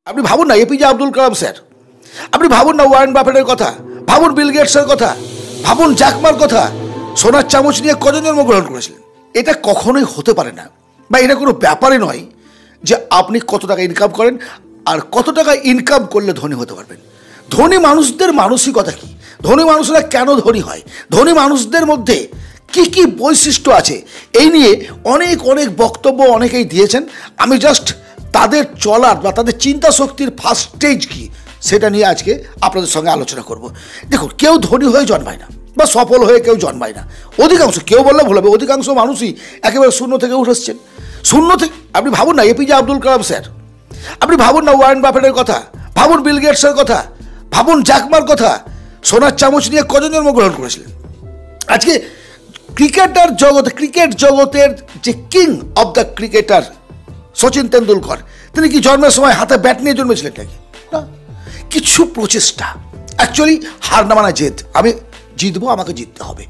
আপনি ভাবুন না এপিজে আব্দুল কালাম স্যার, আপনি ভাবুন না ওয়ারেন বাফেটের কথা, ভাবুন বিল গেটসের কথা, ভাবুন জ্যাকমার কথা। সোনার চামচ নিয়ে কজন জন্মগ্রহণ করেছিলেন? এটা কখনোই হতে পারে না, বা এটা কোনো ব্যাপারই নয় যে আপনি কত টাকা ইনকাম করেন আর কত টাকা ইনকাম করলে ধনী হতে পারবেন। ধনী মানুষদের মানসিকতা কি, ধনী মানুষরা কেন ধনী হয়, ধনী মানুষদের মধ্যে কি কি বৈশিষ্ট্য আছে, এই নিয়ে অনেক অনেক বক্তব্য অনেকেই দিয়েছেন। আমি জাস্ট তাদের চলার বা তাদের চিন্তা শক্তির ফার্স্ট স্টেজ কি সেটা নিয়ে আজকে আপনাদের সঙ্গে আলোচনা করব। দেখুন, কেউ ধনী হয়ে জন্মায় না বা সফল হয়ে কেউ জন্মায় না। অধিকাংশ, কেউ বললে ভুল হবে, অধিকাংশ মানুষই একেবারে শূন্য থেকে উঠে এসছেন। শূন্য থেকে আপনি ভাবুন না এপিজে আব্দুল কালাম স্যার, আপনি ভাবুন না ওয়ারেন বাফেটের কথা, ভাবুন বিল গেটসের কথা, ভাবুন জ্যাকমার কথা। সোনার চামচ নিয়ে কজন জন্মগ্রহণ করেছিলেন? আজকে ক্রিকেটার জগতে, ক্রিকেট জগতের যে king of the cricketer Sachin Tendulkar, তিনি কি জন্মের সময় হাতে ব্যাট নিয়ে জন্মেছিলেন নাকি? না, কিছু প্রচেষ্টা, অ্যাকচুয়ালি হার না মানা জেদ, আমি জিতবো, আমাকে জিততে হবে,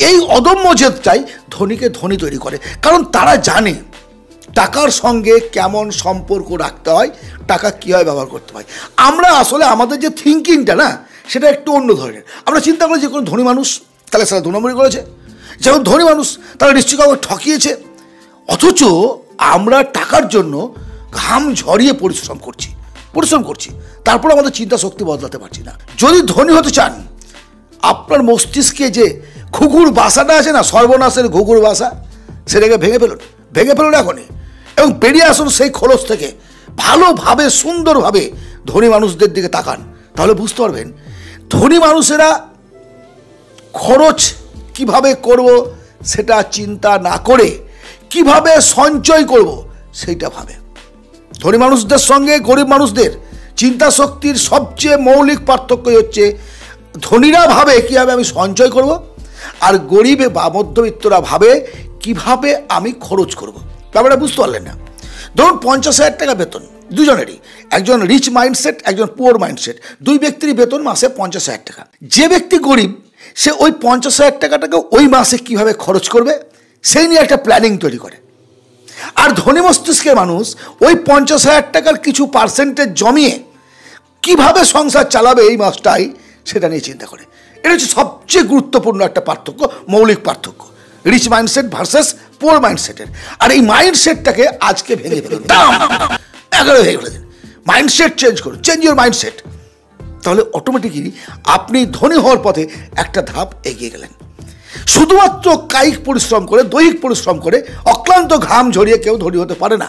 এই অদম্য জেদটাই ধনীকে ধনী তৈরি করে। কারণ তারা জানে টাকার সঙ্গে কেমন সম্পর্ক রাখতে হয়, টাকা কীভাবে ব্যবহার করতে হয়। আমরা আসলে আমাদের যে থিঙ্কিংটা না, সেটা একটু অন্য ধরনের। আমরা চিন্তা করি যে কোনো ধনী মানুষ তাহলে সেটা 2 নম্বরই করেছে, যেমন ধনী মানুষ তারা নিশ্চয়ই কাউকে ঠকিয়েছে। অথচ আমরা টাকার জন্য ঘাম ঝরিয়ে পরিশ্রম করছি, তারপর আমাদের চিন্তা শক্তি বদলাতে পারছি না। যদি ধনী হতে চান, আপনার মস্তিষ্কে যে ঘুঘুর বাসাটা আছে না, সর্বনাশের ঘুঘুর বাসা, সেটাকে ভেঙে ফেলুন এখনই, এবং বেরিয়ে আসুন সেই খোলস থেকে। ভালোভাবে সুন্দরভাবে ধনী মানুষদের দিকে তাকান, তাহলে বুঝতে পারবেন ধনী মানুষেরা খরচ কিভাবে করব সেটা চিন্তা না করে কিভাবে সঞ্চয় করব সেইটা ভাবে। ধনী মানুষদের সঙ্গে গরিব মানুষদের চিন্তা শক্তির সবচেয়ে মৌলিক পার্থক্যই হচ্ছে ধনীরা ভাবে কীভাবে আমি সঞ্চয় করব, আর গরিব বা মধ্যবিত্তরা ভাবে কিভাবে আমি খরচ করব। ব্যাপারটা বুঝতে পারলেন না? ধরুন 50,000 টাকা বেতন দুজনেরই, একজন রিচ মাইন্ডসেট, একজন পুয়ার মাইন্ডসেট, দুই ব্যক্তিরই বেতন মাসে 50,000 টাকা। যে ব্যক্তি গরিব সে ওই 50,000 টাকাটাকে ওই মাসে কিভাবে খরচ করবে সেই নিয়ে একটা প্ল্যানিং তৈরি করে। আর ধনী মস্তিষ্কের মানুষ ওই 50,000 টাকার কিছু পার্সেন্টেজ জমিয়ে কিভাবে সংসার চালাবে এই মাসটাই সেটা নিয়ে চিন্তা করে। এটা হচ্ছে সবচেয়ে গুরুত্বপূর্ণ একটা পার্থক্য, মৌলিক পার্থক্য রিচ মাইন্ডসেট ভার্সেস পুয়ার মাইন্ডসেটের। আর এই মাইন্ডসেটটাকে আজকে ভেঙে ফেলুন, ভেঙে ফেলে দিন। মাইন্ডসেট চেঞ্জ করুন, চেঞ্জ ইউর মাইন্ডসেট, তাহলে অটোমেটিক্যালি আপনি ধনী হওয়ার পথে একটা ধাপ এগিয়ে গেলেন। শুধুমাত্র কায়িক পরিশ্রম করে, দৈহিক পরিশ্রম করে, অক্লান্ত ঘাম ঝরিয়ে কেউ ধনী হতে পারে না।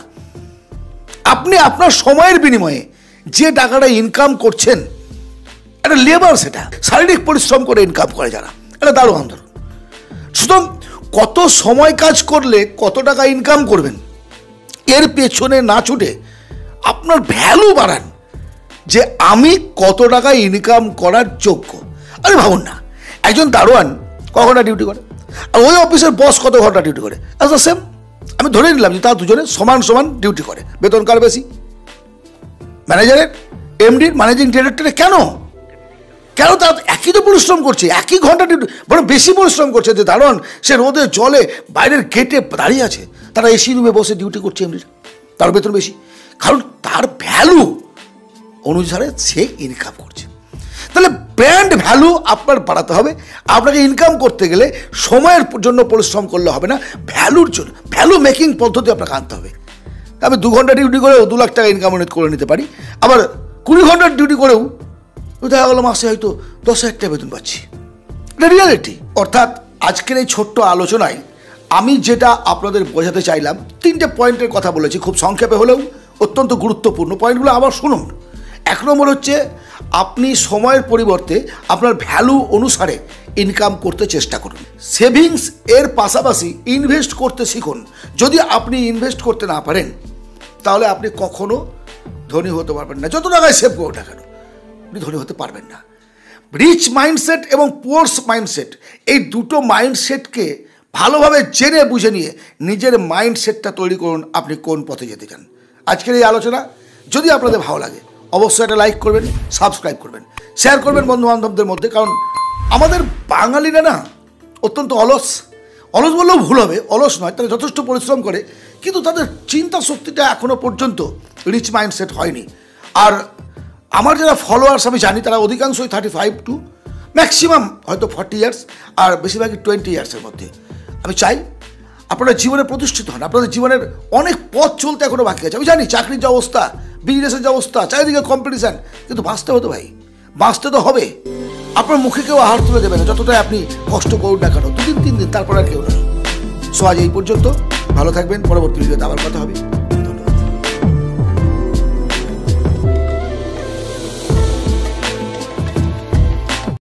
আপনি আপনার সময়ের বিনিময়ে যে টাকাটা ইনকাম করছেন, একটা লেবার, সেটা শারীরিক পরিশ্রম করে ইনকাম করে যারা, এটা দারুণ আন্দোলন। সুতরাং কত সময় কাজ করলে কত টাকা ইনকাম করবেন এর পেছনে না ছুটে আপনার ভ্যালু বাড়ান, যে আমি কত টাকা ইনকাম করার যোগ্য। আরে ভাবুন না, একজন দারোয়ান ক ঘন্টা ডিউটি করে, আর ওই অফিসের বস কত ঘন্টা ডিউটি করে, অ্যাজ দ্য সেম। আমি ধরে নিলাম যে তারা দুজনে সমান সমান ডিউটি করে, বেতন কার বেশি? ম্যানেজারের, এমডির, ম্যানেজিং ডিরেক্টরের। কেন তারা একই তো পরিশ্রম করছে, একই ঘন্টা ডিউটি, বরং বেশি পরিশ্রম করছে। যে দারোয়ান সে রোদে জলে বাইরের গেটে দাঁড়িয়ে আছে, তারা এসি রুমে বসে ডিউটি করছে, এমডির তার বেতন বেশি, কারণ তার ভ্যালু অনুসারে সে ইনকাম করছে। তাহলে ব্র্যান্ড ভ্যালু আপনার বাড়াতে হবে। আপনাকে ইনকাম করতে গেলে সময়ের জন্য পরিশ্রম করলে হবে না, ভ্যালুর জন্য, ভ্যালু মেকিং পদ্ধতি আপনাকে আনতে হবে। আমি 2 ঘন্টা ডিউটি করেও 2 লাখ টাকা ইনকাম করে নিতে পারি, আবার 20 ঘন্টার ডিউটি করেও দেখা গেলো মাসে হয়তো 10,000 টাকা বেতন পাচ্ছি। এটা রিয়ালিটি। অর্থাৎ আজকের এই ছোট্ট আলোচনায় আমি যেটা আপনাদের বোঝাতে চাইলাম, 3টে পয়েন্টের কথা বলেছি, খুব সংক্ষেপে হলেও অত্যন্ত গুরুত্বপূর্ণ পয়েন্টগুলো আবার শুনুন। 1 নম্বর হচ্ছে আপনি সময়ের পরিবর্তে আপনার ভ্যালু অনুসারে ইনকাম করতে চেষ্টা করুন। সেভিংস এর পাশাপাশি ইনভেস্ট করতে শিখুন। যদি আপনি ইনভেস্ট করতে না পারেন তাহলে আপনি কখনো ধনী হতে পারবেন না, যত টাকায় সেভ করুন না কেন, আপনি ধনী হতে পারবেন না। রিচ মাইন্ডসেট এবং পুয়ার্স মাইন্ডসেট, এই দুটো মাইন্ডসেটকে ভালোভাবে জেনে বুঝে নিয়ে নিজের মাইন্ডসেটটা তৈরি করুন আপনি কোন পথে যেতে চান। আজকের এই আলোচনা যদি আপনাদের ভালো লাগে অবশ্যই একটা লাইক করবেন, সাবস্ক্রাইব করবেন, শেয়ার করবেন বন্ধু বান্ধবদের মধ্যে। কারণ আমাদের বাঙালিরা না অত্যন্ত অলস বললেও ভুল হবে, অলস নয়, তারা যথেষ্ট পরিশ্রম করে, কিন্তু তাদের চিন্তা শক্তিটা এখনো পর্যন্ত রিচ মাইন্ডসেট হয়নি। আর আমার যারা ফলোয়ার্স আমি জানি তারা অধিকাংশই 35 টু ম্যাক্সিমাম হয়তো 40 ইয়ার্স, আর বেশিরভাগই 20 ইয়ার্সের মধ্যে। আমি চাই আপনারা জীবনে প্রতিষ্ঠিত হন, আপনাদের জীবনের অনেক পথ চলতে এখনো বাকি আছে। আমি জানি চাকরির যে অবস্থা, বিজনেসের যে অবস্থা, চারিদিকে কম্পিটিশান, কিন্তু বাঁচতে হতো ভাই, বাঁচতে তো হবে। আপনার মুখে কেউ আহার তুলে দেবে না যতটাই আপনি কষ্ট করুন না কেন, 2 দিন 3 দিন, তারপর আর কেউ নয়। সো আজ এই পর্যন্ত, ভালো থাকবেন, পরবর্তী ভিডিওতে আবার কথা হবে।